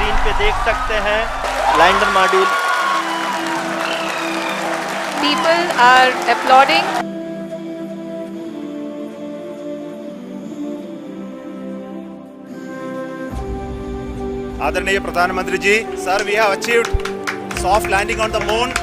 Screen पे देख सकते हैं lander module. People are applauding. आदरणीय प्रधानमंत्री जी, sir, we have achieved soft landing on the moon.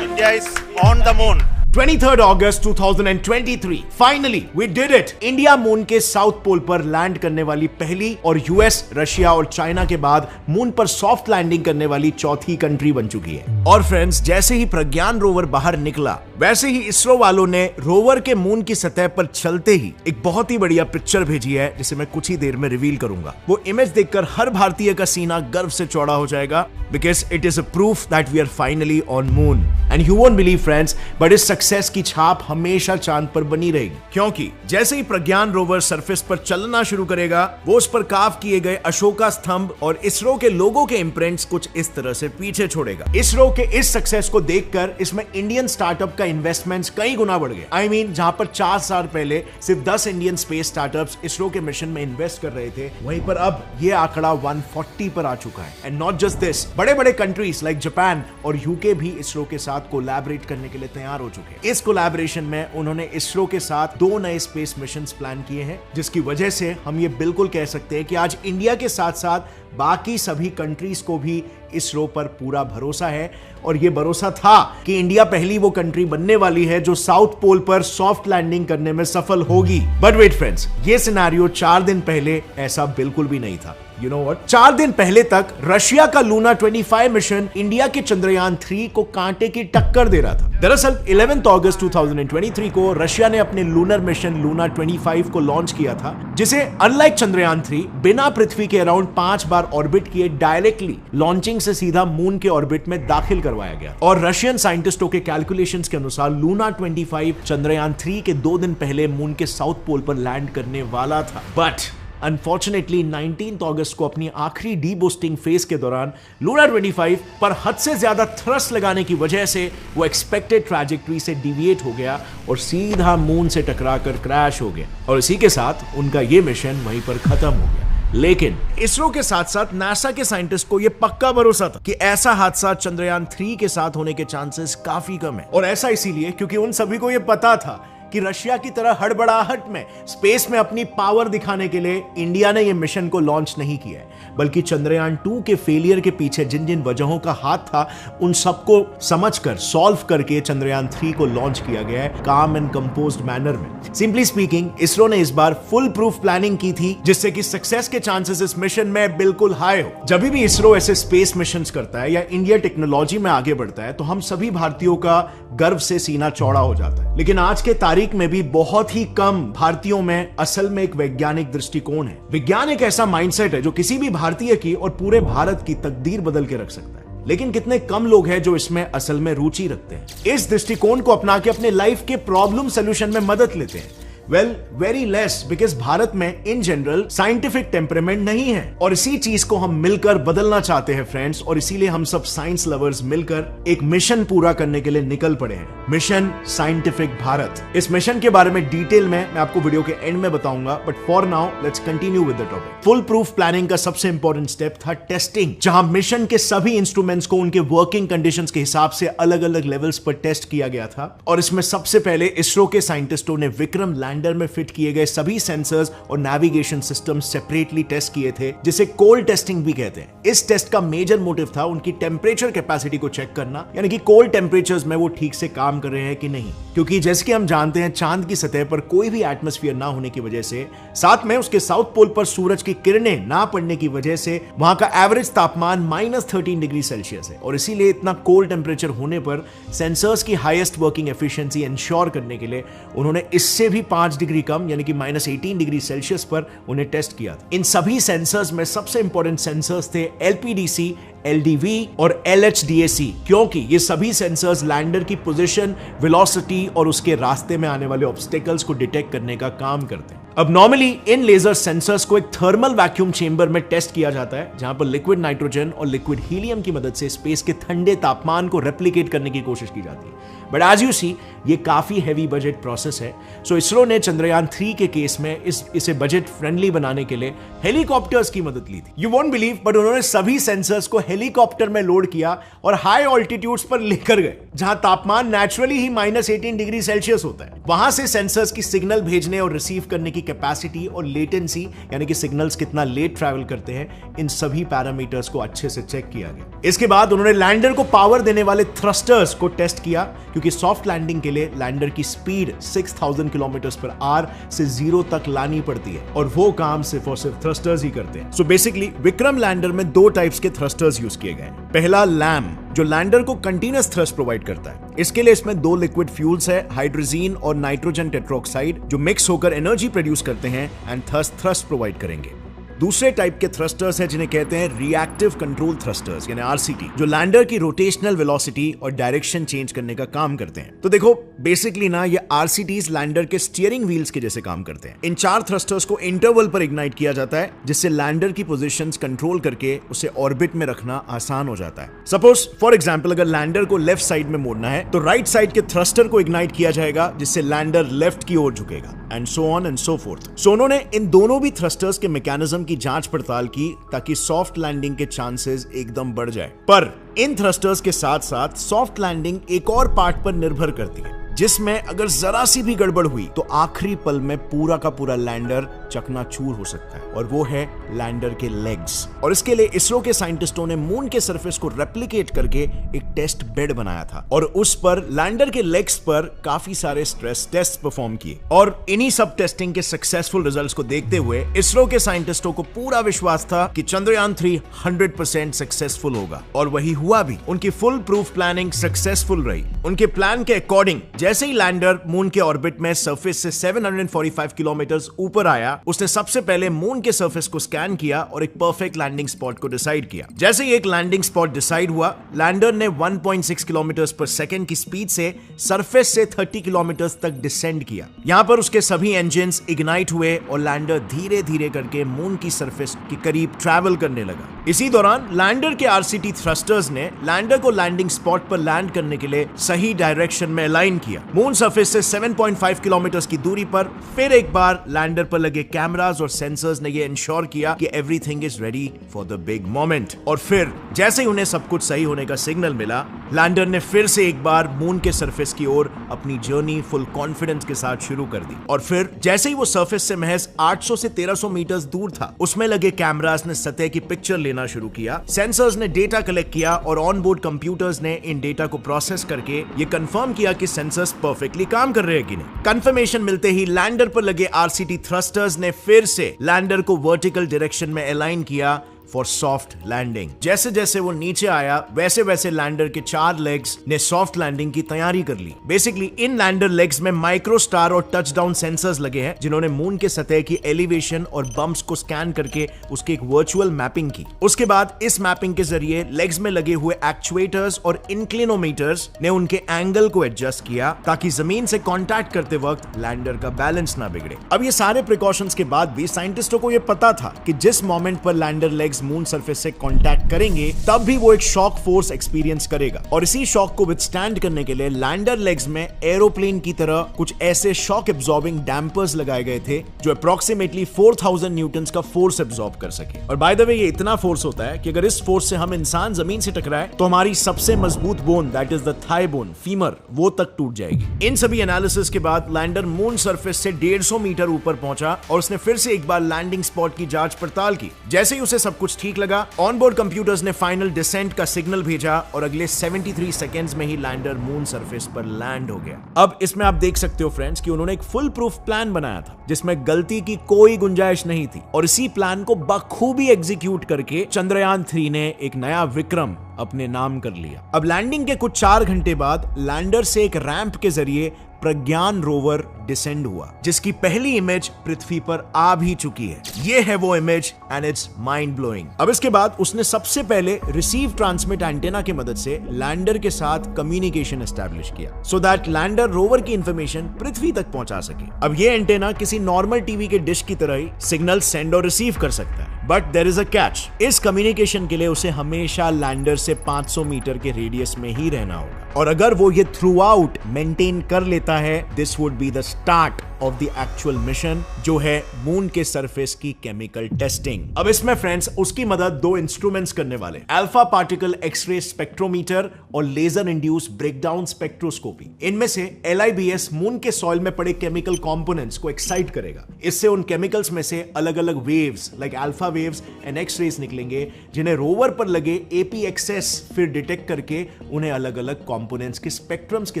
India is on the moon. 23rd August 2023 finally we did it. India moon के south pole पर land करने वाली पहली और यूएस, रशिया और China के बाद मून पर सॉफ्ट लैंडिंग करने वाली चौथी कंट्री बन चुकी है। और फ्रेंड्स, जैसे ही प्रज्ञान रोवर बाहर निकला, वैसे ही इसरो वालों ने रोवर के मून की सतह पर चलते ही एक बहुत ही बढ़िया पिक्चर भेजी है, जिसे मैं कुछ ही देर में रिवील करूंगा। वो इमेज देखकर हर भारतीय का सीना गर्व से चौड़ा हो जाएगा, because it is a proof that we are finally on moon. And you won't believe friends, but इस सक्सेस की छाप हमेशा चांद पर बनी रहेगी, क्योंकि जैसे ही प्रज्ञान रोवर सरफेस पर चलना शुरू करेगा, वो उस पर कार्व किए गए अशोका स्तंभ और इसरो के लोगों के इंप्रिंट्स कुछ इस तरह से पीछे छोड़ेगा। इसरो के इस सक्सेस को देखकर इसमें इंडियन स्टार्टअप का इन्वेस्टमेंट्स कई गुना बढ़ गए। आई मीन, जहां पर 4 साल पहले सिर्फ 10 इंडियन स्पेस स्टार्टअप्स इसरो के मिशन में इन्वेस्ट कर रहे थे, वहीं पर अब ये आंकड़ा 140 पर आ चुका है। एंड नॉट जस्ट दिस, बड़े बड़े कंट्रीज लाइक जापान और यूके भी इसरो के साथ कोलैबोरेट करने के लिए तैयार हो चुके हैं। इस कोलैबोरेशन में उन्होंने इसरो के साथ 2 नए स्पेस मिशंस प्लान किए हैं, जिसकी वजह से हम ये बिल्कुल कह सकते हैं कि आज इंडिया के साथ साथ बाकी सभी कंट्रीज को भी इसरो पर पूरा भरोसा है। और ये भरोसा था कि इंडिया पहली वो कंट्री बनने वाली है जो साउथ पोल पर सॉफ्ट लैंडिंग करने में सफल होगी। बट वेट फ्रेंड्स, ये सिनेरियो 4 दिन पहले ऐसा बिल्कुल भी नहीं था। You know what? 4 दिन पहले तक रशिया का लूना 25 मिशन इंडिया के चंद्रयान 3 को कांटे की टक्कर दे रहा था। दरअसल 11 अगस्त 2023 को रशिया ने अपने लूनर मिशन लूना 25 को लॉन्च किया था, जिसे अनलाइक चंद्रयान 3 बिना पृथ्वी के अराउंड 5 बार ऑर्बिट किए डायरेक्टली लॉन्चिंग से सीधा मून के ऑर्बिट में दाखिल करवाया गया। और रशियन साइंटिस्टों के कैलकुलेशंस के अनुसार लूना 25 चंद्रयान 3 के 2 दिन पहले मून के साउथ पोल पर लैंड करने वाला था। बट अनफॉर्चुनेटली 19 अगस्त को अपनी आखिरी डीबूस्टिंग फेज के दौरान लूना 25 पर हद से ज्यादा थ्रस्ट लगाने की वजह से वो एक्सपेक्टेड ट्रैजेक्टरी से डिविएट हो गया और सीधा मून से टकराकर क्रैश हो गया। और इसी के साथ उनका ये मिशन वहीं पर खत्म हो गया। लेकिन इसरो के साथ साथ नासा के साइंटिस्ट को यह पक्का भरोसा था कि ऐसा हादसा चंद्रयान 3 के साथ होने के चांसेस काफी कम है। और ऐसा इसीलिए क्योंकि उन सभी को यह पता था कि रशिया की तरह हड़बड़ाहट में स्पेस में अपनी पावर दिखाने के लिए इंडिया ने यह मिशन को लॉन्च नहीं किया है, बल्कि चंद्रयान 2 के फेलियर के पीछे जिन जिन वजहों का हाथ था, उन सबको समझकर सॉल्व करके चंद्रयान 3 को लॉन्च किया गया है काम एंड कंपोज्ड मैनर में। सिंपली स्पीकिंग, इसरो ने इस बार फुल प्रूफ प्लानिंग की थी, जिससे कि सक्सेस के चांसेस इस मिशन में बिल्कुल हाई हो। जब भी इसरो ऐसे स्पेस मिशन करता है या इंडिया टेक्नोलॉजी में आगे बढ़ता है, तो हम सभी भारतीयों का गर्व से सीना चौड़ा हो जाता है। लेकिन आज के तारीख में भी बहुत ही कम भारतीयों में असल में एक वैज्ञानिक दृष्टिकोण है। विज्ञान एक ऐसा माइंडसेट है जो किसी भी भारतीय की और पूरे भारत की तकदीर बदल के रख सकता है। लेकिन कितने कम लोग हैं जो इसमें असल में रुचि रखते हैं, इस दृष्टिकोण को अपना के अपने लाइफ के प्रॉब्लम सोल्यूशन में मदद लेते हैं। Well, very less, because Bharat में इन जनरल साइंटिफिक टेम्परामेंट नहीं है और इसी चीज को हम मिलकर बदलना चाहते हैं फ्रेंड्स। और इसीलिए हम सब साइंस लवर्स मिलकर एक मिशन पूरा करने के लिए निकल पड़े हैं, मिशन साइंटिफिक भारत। इस मिशन के बारे में डिटेल में मैं आपको वीडियो के एंड में बताऊंगा, but for now let's continue with the topic. Full proof planning का सबसे इंपॉर्टेंट स्टेप था टेस्टिंग, जहां मिशन के सभी इंस्ट्रूमेंट्स को उनके वर्किंग कंडीशंस के हिसाब से अलग अलग लेवल्स पर टेस्ट किया गया था। और इसमें सबसे पहले इसरो के साइंटिस्टों ने विक्रम लैंडर में फिट किए गए सभी सेंसर्स और नेविगेशन सिस्टम सेपरेटली टेस्ट किए थे, जिसे कोल्ड टेस्टिंग भी कहते हैं। इस टेस्ट का मेजर मोटिव था उनकी टेम्परेचर कैपेसिटी को चेक करना, यानी कि कोल्ड टेम्परेचर्स में वो ठीक से काम कर रहे हैं कि नहीं। क्योंकि जैसे कि हम जानते हैं, चांद की सतह पर कोई भी एटमॉस्फेयर ना होने की वजह से, साथ में उसके साउथ पोल पर सूरज की किरणें ना पड़ने की वजह से वहां का एवरेज तापमान -13 डिग्री सेल्सियस है। और इसीलिए इतना कोल्ड टेम्परेचर होने पर सेंसर्स की हाईएस्ट वर्किंग एफिशिएंसी इंश्योर करने के लिए उन्होंने इससे भी 5 डिग्री कम, यानी कि -18 डिग्री सेल्सियस पर उन्हें टेस्ट किया था। इन सभी सेंसर्स में सबसे इंपॉर्टेंट सेंसर्स थे LPDC, LDV और LHDAC, क्योंकि ये सभी सेंसर्स लैंडर की पोजीशन, वेलोसिटी और उसके रास्ते में आने वाले ऑब्स्टेकल्स को डिटेक्ट करने का काम करते हैं। अब नॉर्मली इन लेजर सेंसर्स को एक थर्मल वैक्यूम चेंबर में टेस्ट किया जाता है, जहां पर लिक्विड नाइट्रोजन और लिक्विड हीलियम की मदद से स्पेस के ठंडे तापमान को रेप्लिकेट करने की कोशिश की जाती है। बट एज यू सी, ये काफी हैवी बजट प्रोसेस है। सो इसरो ने चंद्रयान 3 के केस में इसे बजट फ्रेंडली बनाने के लिए हेलीकॉप्टर्स की मदद ली थी। यू वोंट बिलीव, बट उन्होंने सभी सेंसर्स को हेलीकॉप्टर में लोड किया और हाई ऑल्टीट्यूड्स पर लेकर गए, जहां तापमान नेचुरली ही -18 डिग्री सेल्सियस होता है। वहां से सेंसर्स की सिग्नल भेजने और रिसीव करने की कैपेसिटी और लेटेंसी, यानी कि सिग्नल्स कितना लेट ट्रैवल करते हैं, इन सभी पैरामीटर्स को अच्छे से चेक किया गया। इसके बाद उन्होंने लैंडर को पावर देने वाले थ्रस्टर्स को टेस्ट किया, क्योंकि सॉफ्ट लैंडिंग के लिए लैंडर की स्पीड 6000 किलोमीटर पर आवर से 0 तक लानी पड़ती है, और वो काम सिर्फ और सिर्फ थ्रस्टर्स ही करते हैं। सो बेसिकली विक्रम लैंडर में 2 टाइप्स के थ्रस्टर्स यूज किए गए। पहला लैम, जो लैंडर को कंटीन्यूअस थ्रस्ट प्रोवाइड करता है। इसके लिए इसमें 2 लिक्विड फ्यूल्स है, हाइड्रोजन और नाइट्रोजन टेट्रोक्साइड, जो मिक्स होकर एनर्जी प्रोड्यूस करते हैं एंड थ्रस्ट प्रोवाइड करेंगे। दूसरे टाइप के थ्रस्टर्स हैं जिन्हें कहते हैं रिएक्टिव कंट्रोल थ्रस्टर्स यानी आरसीटी, जो लैंडर की रोटेशनल वेलोसिटी और डायरेक्शन चेंज करने का काम करते हैं। तो देखो बेसिकली ना, ये आरसीटीज लैंडर के स्टीयरिंग व्हील्स के जैसे काम करते हैं। इन 4 थ्रस्टर्स को इंटरवल पर इग्नाइट किया जाता है, जिससे लैंडर की पोजीशंस कंट्रोल करके उसे ऑर्बिट में रखना आसान हो जाता है। सपोज फॉर एग्जांपल, अगर लैंडर को लेफ्ट साइड में मोड़ना है तो राइट साइड के थ्रस्टर को इग्नाइट किया जाएगा, जिससे लैंडर लेफ्ट की ओर झुकेगा, and so on and so forth. So उन्होंने इन दोनों भी थ्रस्टर्स के मैकेनिज्म की जांच पड़ताल की, ताकि सॉफ्ट लैंडिंग के चांसेस एकदम बढ़ जाए। पर इन थ्रस्टर्स के साथ साथ सॉफ्ट लैंडिंग एक और पार्ट पर निर्भर करती है, जिसमें अगर जरा सी भी गड़बड़ हुई तो आखिरी पल में पूरा का पूरा लैंडर चकनाचूर हो सकता है, और वो है लैंडर के लेग्स। और इसके लिए इसरो के साइंटिस्टों ने मून के सरफेस को रेप्लिकेट करके एक टेस्ट बेड बनाया था, और उस पर लैंडर के लेग्स पर काफी सारे स्ट्रेस टेस्ट परफॉर्म किए। और इन्हीं सब टेस्टिंग के सक्सेसफुल रिजल्ट्स को देखते हुए इसरो के साइंटिस्टों को पूरा विश्वास था कि चंद्रयान 3 100% सक्सेसफुल होगा, और वही हुआ भी। उनकी फुल प्रूफ प्लानिंग सक्सेसफुल रही। उनके प्लान के अकॉर्डिंग जैसे ही लैंडर मून के ऑर्बिट में सरफेस से 745 किलोमीटर ऊपर आया, उसने सबसे पहले मून के सरफेस को स्कैन किया और एक परफेक्ट लैंडिंग स्पॉट को डिसाइड किया। जैसे ही एक लैंडिंग स्पॉट डिसाइड हुआ, लैंडर ने 1.6 किलोमीटर पर सेकंड की स्पीड से सरफेस से 30 किलोमीटर तक डिसेंड किया। यहां पर उसके सभी इंजन्स इग्नाइट हुए और लैंडर धीरे धीरे करके मून की सरफेस के करीब ट्रैवल करने लगा। इसी दौरान लैंडर के आरसीटी थ्रस्टर्स ने लैंडर को लैंडिंग स्पॉट पर लैंड करने के लिए सही डायरेक्शन में अलाइन किया। मून सरफेस से 7.5 किलोमीटर की दूरी पर फिर एक बार लैंडर पर लगे कैमरास और सेंसर्स ने यह इंश्योर किया कि everything is ready for the big moment. और फिर जैसे ही उन्हें सब कुछ सही होने का सिग्नल मिला, लैंडर ने फिर से एक बार मून के सरफेस की ओर अपनी जर्नी फुल कॉन्फिडेंस के साथ शुरू कर दी। और फिर जैसे ही वो सरफेस से महज 800 से 1300 मीटर दूर था, उसमें लगे कैमरास ने सतह की पिक्चर लेना शुरू किया, सेंसर्स ने डेटा कलेक्ट किया, और ऑन बोर्ड कंप्यूटर्स ने इन डेटा को प्रोसेस करके ये कंफर्म किया कि सेंसर्स परफेक्टली काम कर रहे हैं कि नहीं। कंफर्मेशन मिलते ही लैंडर पर लगे आरसीटी थ्रस्टर्स ने फिर से लैंडर को वर्टिकल डायरेक्शन में अलाइन किया फॉर सॉफ्ट लैंडिंग। जैसे जैसे वो नीचे आया, वैसे वैसे लैंडर के 4 लेग्स ने सॉफ्ट लैंडिंग की तैयारी कर ली। बेसिकली इन लैंडर लेग्स में माइक्रो स्टार और टचडाउन सेंसर्स लगे हैं, जिन्होंने मून के सतह की एलिवेशन और बम्प्स को स्कैन करके उसकी एक वर्चुअल मैपिंग की। उसके बाद इस मैपिंग के जरिए लेग्स में लगे हुए एक्चुएटर्स और इंक्लिनोमीटर्स ने उनके एंगल को एडजस्ट किया, ताकि जमीन से कॉन्टैक्ट करते वक्त लैंडर का बैलेंस ना बिगड़े। अब ये सारे प्रिकॉशंस के बाद भी साइंटिस्टों को यह पता था कि जिस मोमेंट पर लैंडर लेग्स मून सरफेस से कांटेक्ट करेंगे, तब भी वो एक शॉक फोर्स एक्सपीरियंस करेगा, और इसी शॉक को विथस्टैंड करने के लिए लैंडर लेग्स में एरोप्लेन की तरह कुछ ऐसे शॉक एब्जॉर्बिंग डैम्पर्स लगाए गए थे, जो अप्रोक्सीमेटली 4000 न्यूटन्स का फोर्स एब्जॉर्ब कर सके। और बाय द वे, ये इतना फोर्स होता है कि अगर इस फोर्स से हम इंसान जमीन से टकराए तो हमारी सबसे मजबूत bone, that is the thigh bone, femur, वो तक टूट जाएगी। इन सभी एनालिसिस के बाद लैंडर मून सरफेस से 150 मीटर ऊपर पहुंचा, और उसने फिर से एक बार लैंडिंग स्पॉट की जांच पड़ताल की। जैसे ही उसे सब कुछ ठीक लगा, ऑनबोर्ड कंप्यूटर्स ने फाइनल डिसेंट का सिग्नल भेजा, और अगले 73 सेकेंड्स में ही लैंडर मून सरफेस पर लैंड हो गया। अब इसमें आप देख सकते हो फ्रेंड्स कि उन्होंने एक फुल प्रूफ प्लान बनाया था, जिसमें गलती की कोई गुंजाइश नहीं थी, और इसी प्लान को बखूबी एग्जीक्यूट करके चंद्रयान 3 ने एक नया विक्रम अपने नाम कर लिया। अब लैंडिंग के कुछ 4 घंटे बाद लैंडर से एक रैंप के जरिए प्रज्ञान रोवर डिसेंड हुआ, जिसकी पहली इमेज पृथ्वी पर आ भी चुकी है। ये है वो image, and it's mind blowing. अब इसके बाद उसने सबसे पहले रिसीव ट्रांसमिट एंटेना की मदद से लैंडर के साथ कम्युनिकेशन एस्टैब्लिश किया, सो दैट लैंडर रोवर की इंफॉर्मेशन पृथ्वी तक पहुंचा सके। अब ये एंटेना किसी नॉर्मल टीवी के डिश की तरह ही सिग्नल सेंड और रिसीव कर सकता है, but there is a catch. इस कम्युनिकेशन के लिए उसे हमेशा लैंडर से 500 मीटर के रेडियस में ही रहना होगा। और अगर वो ये थ्रू आउट मेंटेन कर लेता है, this would be the start of the actual mission, जो है मून के सरफेस की केमिकल टेस्टिंग। अब इसमें फ्रेंड्स उसकी मदद दो इंस्ट्रूमेंट्स करने वाले, अल्फा पार्टिकल एक्सरे स्पेक्ट्रोमीटर और लेजर इंड्यूस ब्रेकडाउन स्पेक्ट्रोस्कोपी। इनमें से LIBS मून के सॉइल में पड़े केमिकल कंपोनेंट्स को एक्साइट करेगा। इससे उन केमिकल्स में से अलग अलग waves like alpha waves and X rays निकलेंगे, जिन्हें रोवर पर लगे APXS फिर डिटेक्ट करके उन्हें अलग अलग कंपोनेंट्स के स्पेक्ट्रम्स के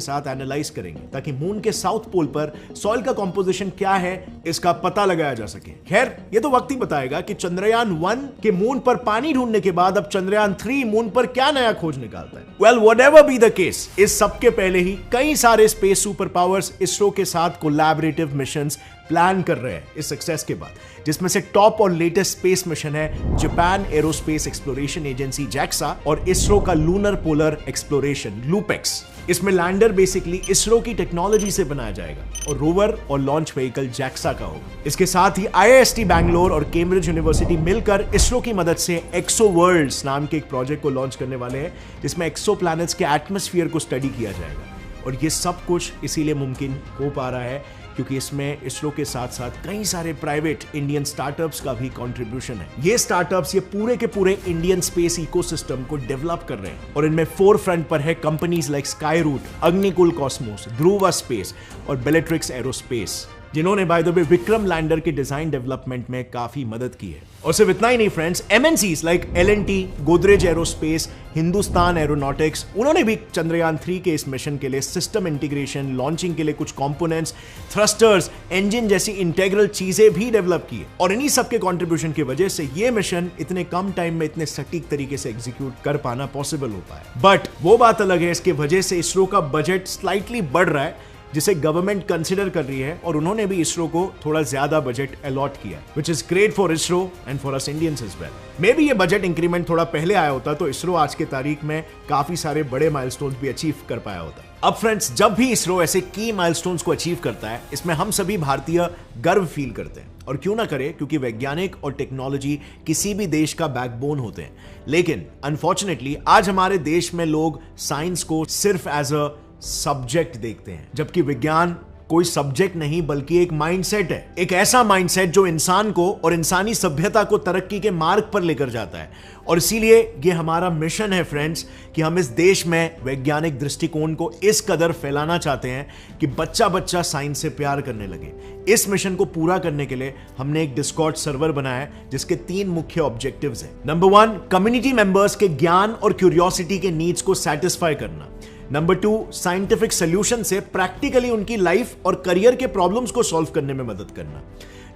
साथ एनालाइज करेंगे, ताकि मून के साउथ पोल पर सॉइल का कंपोजिशन क्या है इसका पता लगाया जा सके। खैर ये तो वक्त ही बताएगा कि चंद्रयान 1 के मून पर पानी ढूंढने के बाद अब चंद्रयान 3 मून पर क्या नया खोज निकालता है। Well whatever be the case, इस सब के पहले ही कई सारे स्पेस सुपर पावर्स इसरो के साथ कोलैबोरेटिव मिशंस प्लान कर रहे हैं इस सक्सेस के बाद, जिसमें से टॉप और लेटेस्ट स्पेस मिशन है Japan aerospace exploration agency JAXA और इसरो का लूनर पोलर एक्सप्लोरेशन लूपेक्स। इसमें लैंडर बेसिकली इसरो की टेक्नोलॉजी से बनाया जाएगा और रोवर और लॉन्च व्हीकल JAXA का होगा। इसके साथ ही IIST बैंगलोर और कैम्ब्रिज यूनिवर्सिटी मिलकर इसरो की मदद से एक्सो वर्ल्ड्स नाम के एक प्रोजेक्ट को लॉन्च करने वाले हैं, जिसमें एक्सो प्लैनेट्स के एटमॉस्फेयर को स्टडी किया जाएगा। और ये सब कुछ इसीलिए मुमकिन हो पा रहा है क्योंकि इसमें इसरो के साथ साथ कई सारे प्राइवेट इंडियन स्टार्टअप्स का भी कंट्रीब्यूशन है। ये स्टार्टअप्स ये पूरे के पूरे इंडियन स्पेस इकोसिस्टम को डेवलप कर रहे हैं और इनमें फोर फ्रंट पर है companies like Skyroot, Agnikul Cosmos, Dhruva space और बेलेट्रिक्स एरोस्पेस, जिन्होंने by the way Vikram lander के डिजाइन डेवलपमेंट में काफी मदद की है। और सिर्फ इतना ही नहीं friends, MNCs like L&T, Godrej aerospace, Hindustan aeronautics, उन्होंने भी चंद्रयान 3 के इस मिशन के लिए सिस्टम इंटीग्रेशन, लॉन्चिंग के लिए कुछ कंपोनेंट्स, थ्रस्टर्स, इंजन जैसी इंटेग्रल चीजें भी डेवलप की है। और इन्हीं सबके कंट्रीब्यूशन की वजह से ये मिशन इतने कम टाइम में इतने सटीक तरीके से एग्जीक्यूट कर पाना पॉसिबल हो पाया। बट वो बात अलग है, इसके वजह से इसरो का बजट स्लाइटली बढ़ रहा है, जिसे गवर्नमेंट कंसिडर कर रही है और उन्होंने भी इसरो को थोड़ा ज्यादा बजट अलॉट किया, which is great for ISRO and for us Indians as well. Maybe ये बजट इंक्रीमेंट थोड़ा पहले आया होता तो इसरो आज के तारीख में काफी सारे बड़े माइलस्टोन्स भी अचीव कर पाया होता। अब फ्रेंड्स, जब भी इसरो ऐसे की माइलस्टोन्स को अचीव करता है, इसमें हम सभी भारतीय गर्व फील करते हैं। और क्यों ना करें, क्योंकि वैज्ञानिक और टेक्नोलॉजी किसी भी देश का बैकबोन होते हैं। लेकिन अनफॉर्चुनेटली आज हमारे देश में लोग साइंस को सिर्फ एज अ सब्जेक्ट देखते हैं, जबकि विज्ञान कोई सब्जेक्ट नहीं बल्कि एक माइंडसेट है। एक ऐसा माइंडसेट जो इंसान को और इंसानी सभ्यता को तरक्की के मार्ग पर लेकर जाता है। और इसीलिए ये हमारा मिशन है फ्रेंड्स कि हम इस देश में वैज्ञानिक दृष्टिकोण को इस कदर फैलाना चाहते हैं कि बच्चा बच्चा साइंस से प्यार करने लगे। इस मिशन को पूरा करने के लिए हमने एक डिस्कॉर्ड सर्वर बनाया है, जिसके 3 मुख्य ऑब्जेक्टिव्स हैं। नंबर 1, कम्युनिटी मेंबर्स के ज्ञान और क्यूरियोसिटी के नीड्स को सेटिस्फाई करना। नंबर 2, साइंटिफिक सॉल्यूशन से प्रैक्टिकली उनकी लाइफ और करियर के प्रॉब्लम्स को सॉल्व करने में मदद करना।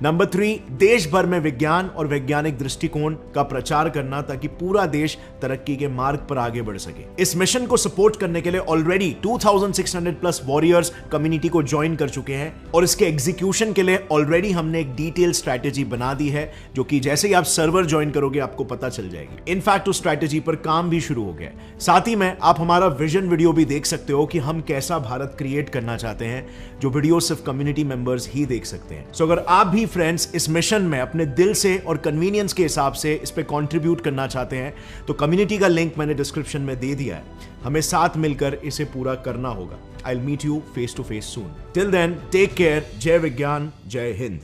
नंबर 3, देश भर में विज्ञान और वैज्ञानिक दृष्टिकोण का प्रचार करना, ताकि पूरा देश तरक्की के मार्ग पर आगे बढ़ सके। इस मिशन को सपोर्ट करने के लिए ऑलरेडी 2600 प्लस वॉरियर्स कम्युनिटी को ज्वाइन कर चुके हैं और इसके एग्जीक्यूशन के लिए ऑलरेडी हमने एक डिटेल स्ट्रैटेजी बना दी है, जो कि जैसे ही आप सर्वर ज्वाइन करोगे आपको पता चल जाएगी। इनफैक्ट उस स्ट्रैटेजी पर काम भी शुरू हो गया है। साथ ही में आप हमारा विजन वीडियो भी देख सकते हो कि हम कैसा भारत क्रिएट करना चाहते हैं, जो वीडियो सिर्फ कम्युनिटी मेंबर्स ही देख सकते हैं। सो अगर आप भी फ्रेंड्स इस मिशन में अपने दिल से और कन्वीनियंस के हिसाब से इस पे कंट्रीब्यूट करना चाहते हैं, तो कम्युनिटी का लिंक मैंने डिस्क्रिप्शन में दे दिया है। हमें साथ मिलकर इसे पूरा करना होगा। I will meet you face to face soon. Till then, take care. जय विज्ञान, जय हिंद।